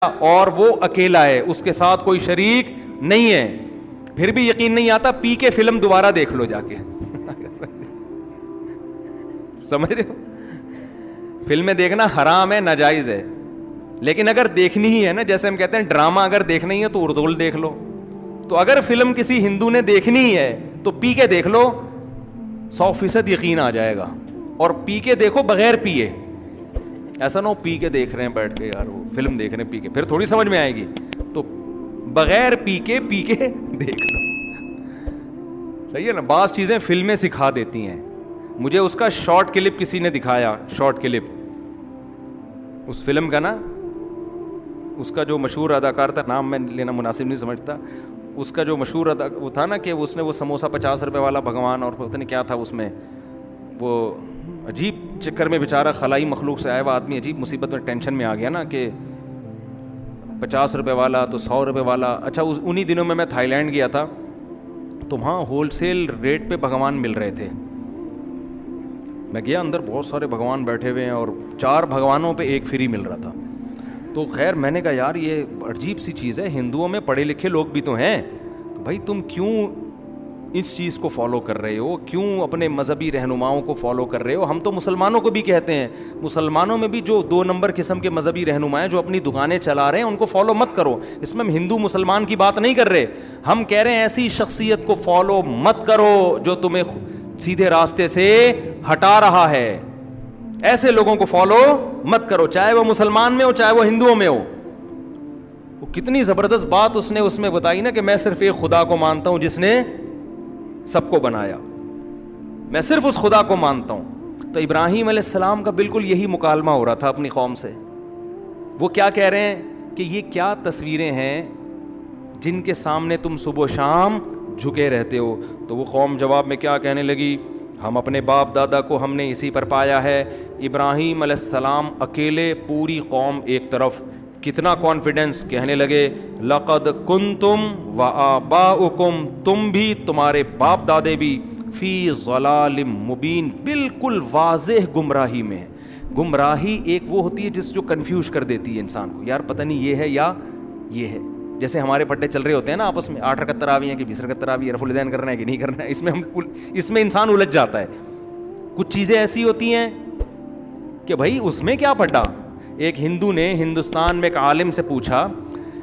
اور وہ اکیلا ہے, اس کے ساتھ کوئی شریک نہیں ہے. پھر بھی یقین نہیں آتا, پی کے فلم دوبارہ دیکھ لو جا کے. سمجھ رہے ہو, فلمیں دیکھنا حرام ہے, ناجائز ہے, لیکن اگر دیکھنی ہی ہے نا, جیسے ہم کہتے ہیں ڈرامہ اگر دیکھنا ہی ہے تو اردول دیکھ لو. تو اگر فلم کسی ہندو نے دیکھنی ہی ہے تو پی کے دیکھ لو, 100% یقین آ جائے گا. اور پی کے دیکھو بغیر پیے, ایسا نہ ہو پی کے دیکھ رہے ہیں بیٹھ کے, یار وہ فلم دیکھ رہے ہیں پی کے, پھر تھوڑی سمجھ میں آئے گی. تو بغیر پی کے دیکھ لو. صحیح ہے نا. بعض چیزیں فلمیں سکھا دیتی ہیں. مجھے اس کا شارٹ کلپ کسی نے دکھایا, شارٹ کلپ اس فلم کا نا, اس کا جو مشہور اداکار تھا, نام میں لینا مناسب نہیں سمجھتا, اس کا جو مشہور وہ تھا نا کہ اس نے وہ سموسہ 50 روپے والا بھگوان اور پتہ نہیں کیا تھا اس میں, وہ عجیب چکر میں بیچارہ خلائی مخلوق سے آیا ہوا آدمی عجیب مصیبت میں ٹینشن میں آ گیا نا کہ 50 روپے والا تو 100 روپے والا. اچھا انہی دنوں میں تھائی لینڈ گیا تھا, تو وہاں ہول سیل ریٹ پہ بھگوان مل رہے تھے. میں گیا, اندر بہت سارے بھگوان بیٹھے ہوئے ہیں اور 4 بھگوانوں پہ 1 فری مل رہا تھا. تو خیر میں نے کہا یار یہ عجیب سی چیز ہے, ہندوؤں میں پڑھے لکھے لوگ بھی تو ہیں, تو بھائی تم کیوں اس چیز کو فالو کر رہے ہو, کیوں اپنے مذہبی رہنماؤں کو فالو کر رہے ہو. ہم تو مسلمانوں کو بھی کہتے ہیں, مسلمانوں میں بھی جو 2 نمبر قسم کے مذہبی رہنما ہیں جو اپنی دکانیں چلا رہے ہیں ان کو فالو مت کرو. اس میں ہم ہندو مسلمان کی بات نہیں کر رہے, ہم کہہ رہے ہیں ایسی شخصیت کو فالو مت کرو جو تمہیں سیدھے راستے سے ہٹا رہا ہے. ایسے لوگوں کو فالو مت کرو, چاہے وہ مسلمان میں ہو چاہے وہ ہندوؤں میں ہو. وہ کتنی زبردست بات اس میں بتائی نا کہ میں صرف ایک خدا کو مانتا ہوں جس نے سب کو بنایا, میں صرف اس خدا کو مانتا ہوں. تو ابراہیم علیہ السلام کا بالکل یہی مکالمہ ہو رہا تھا اپنی قوم سے. وہ کیا کہہ رہے ہیں کہ یہ کیا تصویریں ہیں جن کے سامنے تم صبح و شام جھکے رہتے ہو. تو وہ قوم جواب میں کیا کہنے لگی, ہم اپنے باپ دادا کو ہم نے اسی پر پایا ہے. ابراہیم علیہ السلام اکیلے, پوری قوم ایک طرف. کتنا کانفیڈنس, کہنے لگے لقد کنتم وآباؤکم, تم بھی تمہارے باپ دادے بھی, فی ضلال مبین, بالکل واضح گمراہی میں. گمراہی ایک وہ ہوتی ہے جس جو کنفیوز کر دیتی ہے انسان کو, یار پتہ نہیں یہ ہے یا یہ ہے. جیسے ہمارے پٹے چل رہے ہوتے ہیں نا آپس میں, 8 رکعت تراویح ہیں کہ 20 رکعت تراویح, رفع الیدین کرنا ہے کہ نہیں کرنا ہے, اس میں انسان الجھ جاتا ہے. کچھ چیزیں ایسی ہوتی ہیں کہ بھائی اس میں کیا پڑھا. ایک ہندو نے ہندوستان میں ایک عالم سے پوچھا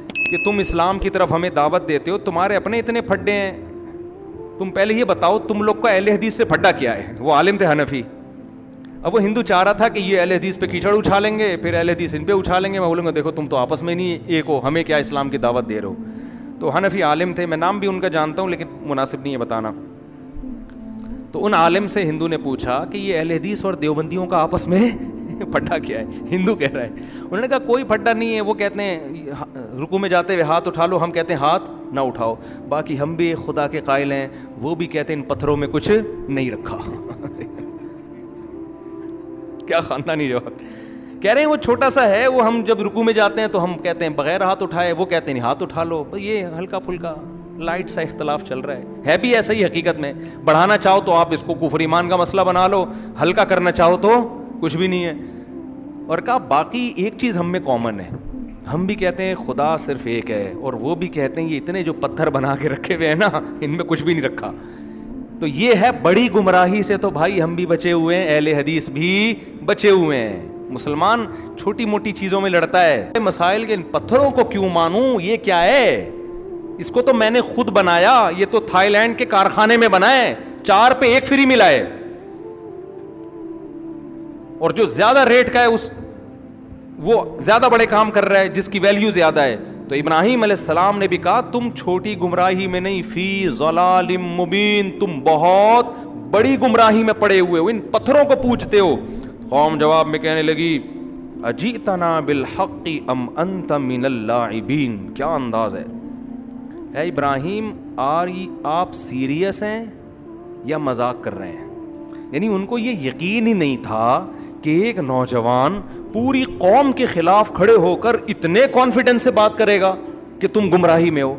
کہ تم اسلام کی طرف ہمیں دعوت دیتے ہو, تمہارے اپنے اتنے پھڈے ہیں, تم پہلے یہ بتاؤ تم لوگ کا اہل حدیث سے پھڈا کیا ہے. وہ عالم تھے حنفی. اب وہ ہندو چاہ رہا تھا کہ یہ اہل حدیث پہ کیچڑ اچھالیں گے, پھر اہل حدیث ان پہ اچھالیں گے. میں بولوں گا دیکھو تم تو آپس میں نہیں ایک ہو, ہمیں کیا اسلام کی دعوت دے رہے ہو. تو حنفی عالم تھے, میں نام بھی ان کا جانتا ہوں لیکن مناسب نہیں ہے بتانا. تو ان عالم سے ہندو نے پوچھا کہ یہ اہل حدیث اور دیوبندیوں کا آپس میں پھڈا کیا ہے. ہندو کہہ رہا ہے. انہوں نے کہا کوئی پھڈا نہیں ہے, وہ کہتے ہیں رکوع میں جاتے ہوئے ہاتھ اٹھا لو, ہم کہتے ہیں ہاتھ نہ اٹھاؤ. باقی ہم بھی ایک خدا کے قائل ہیں, وہ بھی کہتے ہیں ان پتھروں میں کچھ نہیں رکھا. کیا خاندانی جواب. کہہ رہے ہیں وہ چھوٹا سا ہے, وہ ہم جب رکوع میں جاتے ہیں تو ہم کہتے ہیں بغیر ہاتھ اٹھائے, وہ کہتے ہیں ہاتھ اٹھا لو. یہ ہلکا پھلکا لائٹ سا اختلاف چل رہا ہے بھی ایسا ہی. حقیقت میں بڑھانا چاہو تو آپ اس کو کفر ایمان کا مسئلہ بنا لو, ہلکا کرنا چاہو تو کچھ بھی نہیں ہے. اور کہا باقی ایک چیز ہم میں کامن ہے, ہم بھی کہتے ہیں خدا صرف ایک ہے, اور وہ بھی کہتے ہیں یہ اتنے جو پتھر بنا کے رکھے ہوئے ہیں نا ان میں کچھ بھی نہیں رکھا. تو یہ ہے بڑی گمراہی سے تو بھائی ہم بھی بچے ہوئے ہیں, اہل حدیث بھی بچے ہوئے ہیں. مسلمان چھوٹی موٹی چیزوں میں لڑتا ہے, مسائل کے ان پتھروں کو کیوں مانوں, یہ کیا ہے, اس کو تو میں نے خود بنایا, یہ تو تھائی لینڈ کے کارخانے میں بنا ہے, 4 پہ 1 فری ملا ہے, اور جو زیادہ ریٹ کا ہے وہ زیادہ بڑے کام کر رہا ہے جس کی ویلیو زیادہ ہے. تو ابراہیم علیہ السلام نے بھی کہا تم چھوٹی گمراہی میں نہیں, فی ضلال مبین, تم بہت بڑی گمراہی میں پڑے ہوئے ہو, ان پتھروں کو پوجتے ہو. قوم جواب میں کہنے لگی اجئتنا بالحق ام انت من اللاعبین. کیا انداز ہے اے ابراہیم, آپ سیریس ہیں یا مذاق کر رہے ہیں. یعنی ان کو یہ یقین ہی نہیں تھا کہ ایک نوجوان پوری قوم کے خلاف کھڑے ہو کر اتنے کانفیڈنس سے بات کرے گا کہ تم گمراہی میں ہو.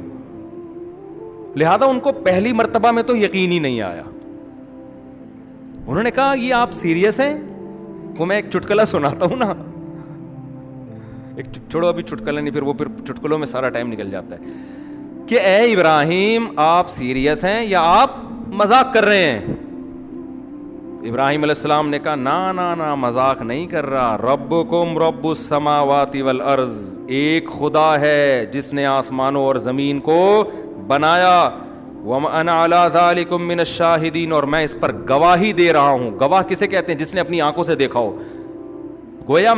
لہذا ان کو پہلی مرتبہ میں تو یقین ہی نہیں آیا. انہوں نے کہا یہ آپ سیریس ہیں. کو میں ایک چٹکلا سناتا ہوں نا, ایک چھوڑو ابھی چٹکلا نہیں, پھر وہ پھر چٹکلوں میں سارا ٹائم نکل جاتا ہے کہ اے ابراہیم آپ سیریس ہیں یا آپ مذاق کر رہے ہیں. ابراہیم علیہ السلام نے کہا نا نا نا مذاق نہیں کر رہا, ربکم رب السماوات والارض, ایک خدا ہے جس نے آسمانوں اور زمین کو بنایا, وَأَنَا عَلَىٰ ذَلِكُم مِّنَ الشَّاهِدِينَ, اور میں اس پر گواہی دے رہا ہوں. گواہ کسے کہتے ہیں؟ جس نے اپنی آنکھوں سے دیکھا ہو. گویا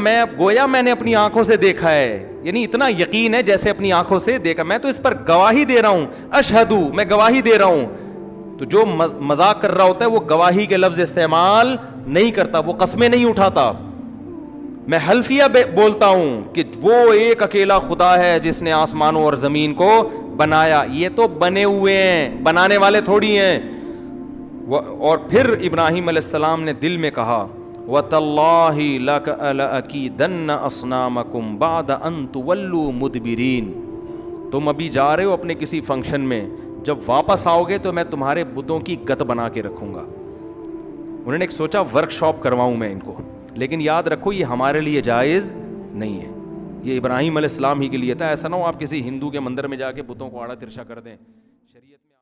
میں نے اپنی آنکھوں سے دیکھا ہے, یعنی اتنا یقین ہے جیسے اپنی آنکھوں سے دیکھا, میں تو اس پر گواہی دے رہا ہوں. اشہدو, میں گواہی دے رہا ہوں. تو جو مذاق کر رہا ہوتا ہے وہ گواہی کے لفظ استعمال نہیں کرتا, وہ قسمیں نہیں اٹھاتا. میں حلفیہ بولتا ہوں کہ وہ ایک اکیلا خدا ہے جس نے آسمانوں اور زمین کو بنایا. یہ تو بنے ہوئے ہیں, بنانے والے تھوڑی ہیں. اور پھر ابراہیم علیہ السلام نے دل میں کہا وَتَاللَّهِ لَأَكِيدَنَّ أَصْنَامَكُمْ بَعْدَ أَن تُوَلُّوا مُدْبِرِينَ, تم ابھی جا رہے ہو اپنے کسی فنکشن میں, جب واپس آؤ گے تو میں تمہارے بتوں کی گت بنا کے رکھوں گا. انہوں نے ایک سوچا ورک شاپ کرواؤں میں ان کو, لیکن یاد رکھو یہ ہمارے لیے جائز نہیں ہے, یہ ابراہیم علیہ السلام ہی کے لیے تھا. ایسا نہ ہو آپ کسی ہندو کے مندر میں جا کے بتوں کو آڑا ترچھا کر دیں. شریعت میں